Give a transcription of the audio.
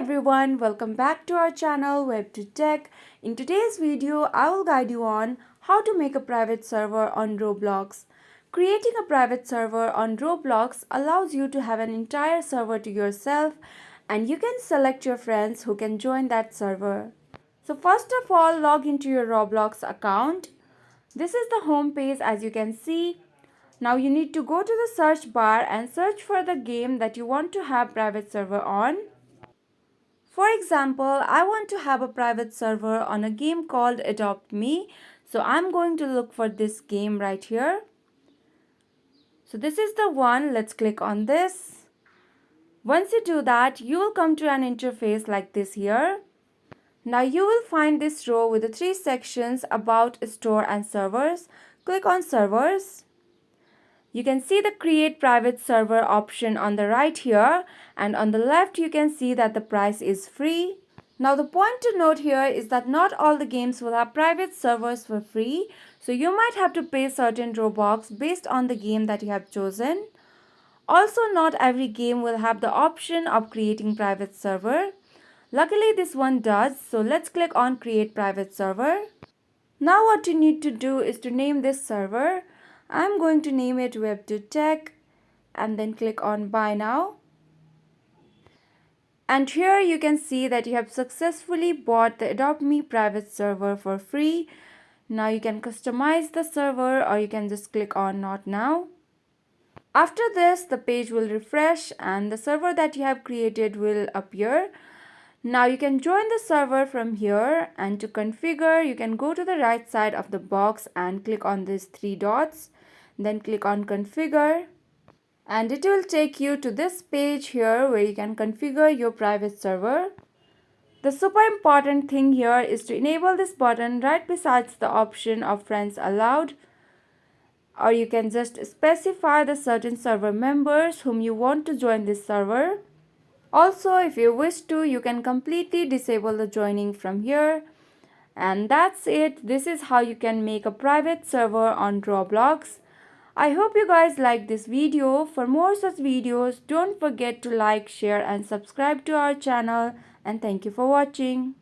everyone, welcome back to our channel Web2Tech. In today's video, I will guide you on how to make a private server on Roblox. Creating a private server on Roblox allows you to have an entire server to yourself and you can select your friends who can join that server. So first of all, log into your Roblox account. This is the home page as you can see. Now you need to go to the search bar and search for the game that you want to have private server on. For example, I want to have a private server on a game called Adopt Me. So I'm going to look for this game right here. So this is the one. Let's click on this. Once you do that, you will come to an interface like this here. Now you will find this row with the three sections: About, Store and Servers. Click on Servers. You can see the Create Private Server option on the right here, and on the left you can see that the price is free. Now the point to note here is that not all the games will have private servers for free, so you might have to pay certain Robux based on the game that you have chosen. Also, not every game will have the option of creating private server. Luckily this one does, so let's click on Create Private Server. Now what you need to do is to name this server. I'm going to name it WebToTech and then click on Buy Now. And here you can see that you have successfully bought the Adopt Me private server for free. Now you can customize the server or you can just click on Not Now. After this, the page will refresh and the server that you have created will appear. Now you can join the server from here, and to configure you can go to the right side of the box and click on these three dots. Then click on Configure and it will take you to this page here where you can configure your private server. The super important thing here is to enable this button right besides the option of Friends Allowed, or you can just specify the certain server members whom you want to join this server. Also, if you wish to, you can completely disable the joining from here. And that's it. This is how you can make a private server on Roblox. I hope you guys like this video. For more such videos, don't forget to like, share and subscribe to our channel. And thank you for watching.